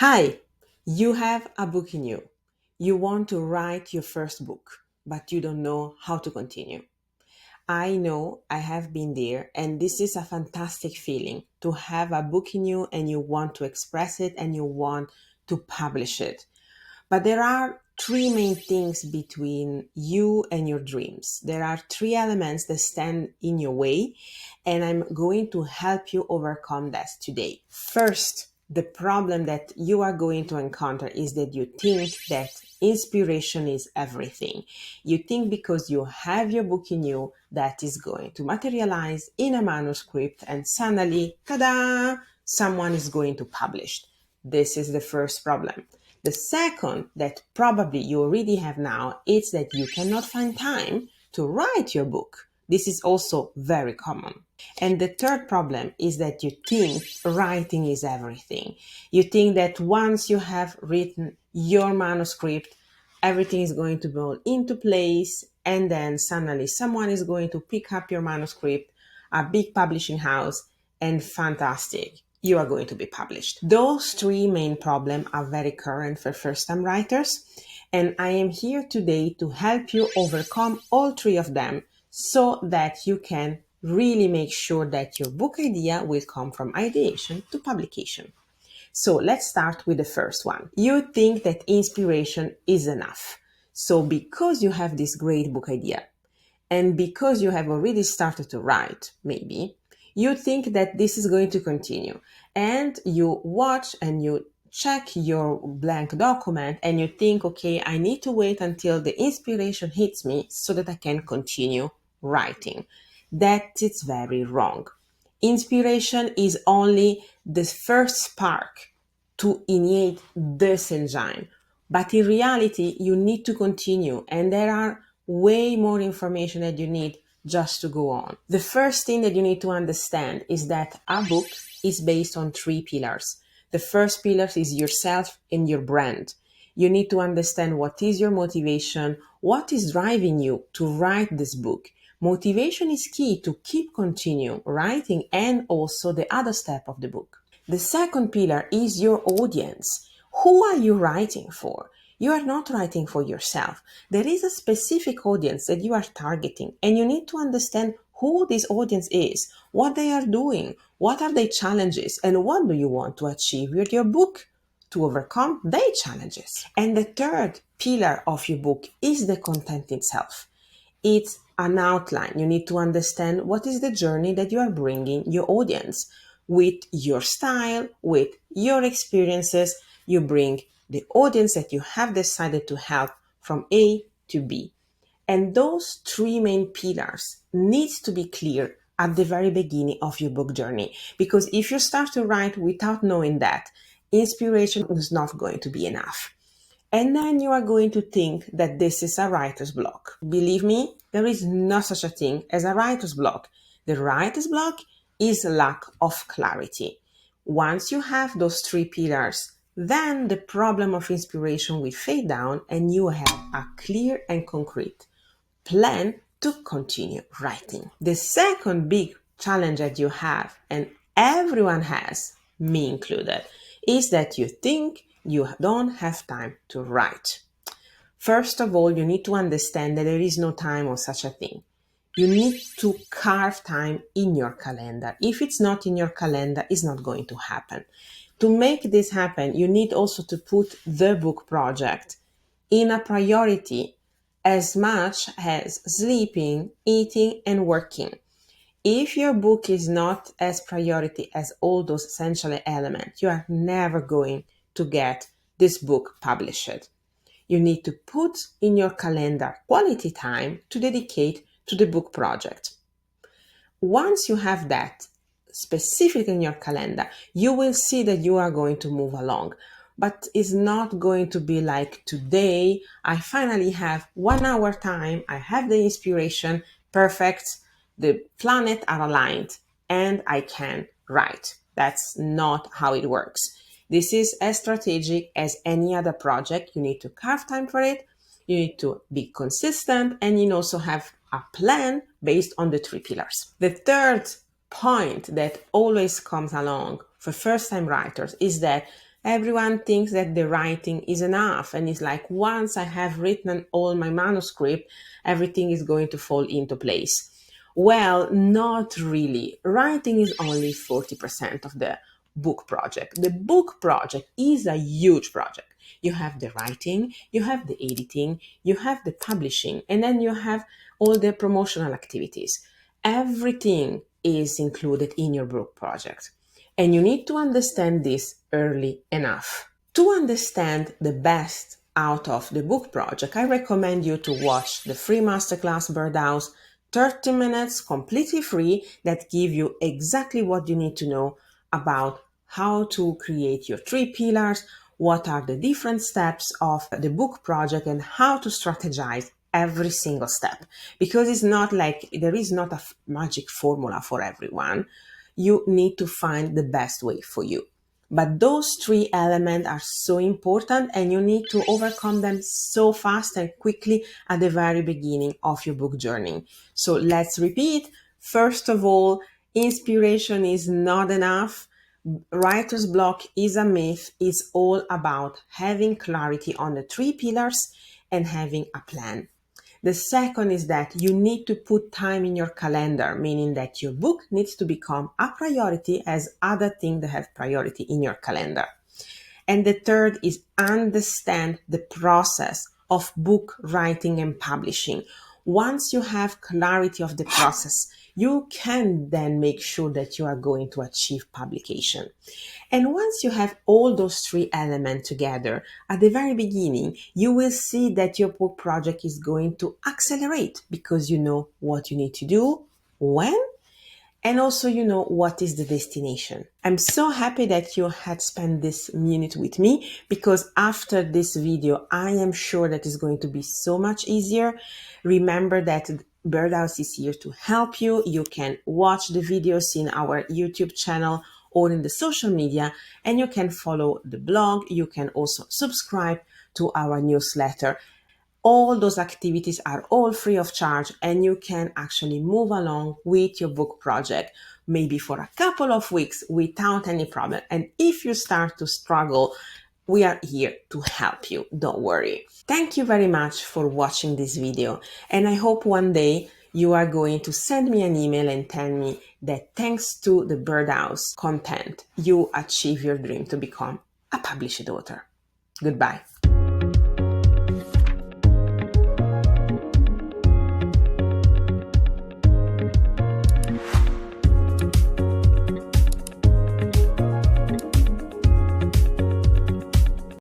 Hi, you have a book in you. You want to write your first book, but you don't know how to continue. I know I have been there, and this is a fantastic feeling to have a book in you and you want to express it and you want to publish it. But there are three main things between you and your dreams. There are three elements that stand in your way, and I'm going to help you overcome that today. First, the problem that you are going to encounter is that you think that inspiration is everything. You think because you have your book in you that is going to materialize in a manuscript and suddenly, ta-da, someone is going to publish. This is the first problem. The second that probably you already have now is that you cannot find time to write your book. This is also very common. And the third problem is that you think writing is everything. You think that once you have written your manuscript, everything is going to fall into place, and then suddenly someone is going to pick up your manuscript, a big publishing house, and fantastic, you are going to be published. Those three main problems are very current for first-time writers, and I am here today to help you overcome all three of them so that you can really make sure that your book idea will come from ideation to publication. So let's start with the first one. You think that inspiration is enough. So because you have this great book idea and because you have already started to write, maybe, you think that this is going to continue. And you watch and you check your blank document and you think, okay, I need to wait until the inspiration hits me so that I can continue writing. That is very wrong. Inspiration is only the first spark to ignite this engine. But in reality, you need to continue, and there are way more information that you need just to go on. The first thing that you need to understand is that a book is based on three pillars. The first pillar is yourself and your brand. You need to understand what is your motivation, what is driving you to write this book. Motivation is key to keep continuing writing and also the other step of the book. The second pillar is your audience. Who are you writing for? You are not writing for yourself. There is a specific audience that you are targeting, and you need to understand who this audience is, what they are doing, what are their challenges, and what do you want to achieve with your book to overcome their challenges. And the third pillar of your book is the content itself. It's an outline. You need to understand what is the journey that you are bringing your audience. With your style, with your experiences, you bring the audience that you have decided to help from A to B. And those three main pillars needs to be clear at the very beginning of your book journey. Because if you start to write without knowing that, inspiration is not going to be enough. And then you are going to think that this is a writer's block. Believe me, there is no such a thing as a writer's block. The writer's block is a lack of clarity. Once you have those three pillars, then the problem of inspiration will fade down and you have a clear and concrete plan to continue writing. The second big challenge that you have, and everyone has, me included, is that you think you don't have time to write. First of all, you need to understand that there is no time or such a thing. You need to carve time in your calendar. If it's not in your calendar, it's not going to happen. To make this happen, you need also to put the book project in a priority as much as sleeping, eating, and working. If your book is not as priority as all those essential elements, you are never going to get this book published. You need to put in your calendar quality time to dedicate to the book project. Once you have that specific in your calendar, you will see that you are going to move along. But it's not going to be like today, I finally have 1 hour time, I have the inspiration, perfect, the planets are aligned, and I can write. That's not how it works. This is as strategic as any other project. You need to carve time for it. You need to be consistent, and you also have a plan based on the three pillars. The third point that always comes along for first-time writers is that Everyone thinks that the writing is enough, and it's like, once I have written all my manuscript, everything is going to fall into place. Well, not really. Writing is only 40% of the book project. The book project is a huge project. You have the writing, you have the editing, you have the publishing, and then you have all the promotional activities. Everything is included in your book project. And you need to understand this early enough. To understand the best out of the book project, I recommend you to watch the free masterclass Birdhaus, 30 minutes completely free, that give you exactly what you need to know about how to create your 3 pillars, what are the different steps of the book project, and how to strategize every single step. Because it's not like there is not a magic formula for everyone. You need to find the best way for you. But those 3 elements are so important, and you need to overcome them so fast and quickly at the very beginning of your book journey. So let's repeat. First of all, inspiration is not enough. Writer's block is a myth. It's all about having clarity on the 3 pillars and having a plan. The second is that you need to put time in your calendar, meaning that your book needs to become a priority as other things that have priority in your calendar. And the third is understand the process of book writing and publishing. Once you have clarity of the process, you can then make sure that you are going to achieve publication. And once you have all those 3 elements together, at the very beginning, you will see that your book project is going to accelerate because you know what you need to do, when, and also you know what is the destination. I'm so happy that you had spent this minute with me, because after this video, I am sure that it's going to be so much easier. Remember that Birdhaus is here to help you. You can watch the videos in our YouTube channel or in the social media, and you can follow the blog. You can also subscribe to our newsletter. All those activities are all free of charge, and you can actually move along with your book project, maybe for a couple of weeks without any problem. And if you start to struggle, we are here to help you. Don't worry. Thank you very much for watching this video. And I hope one day you are going to send me an email and tell me that thanks to the Birdhaus content, you achieve your dream to become a published author. Goodbye.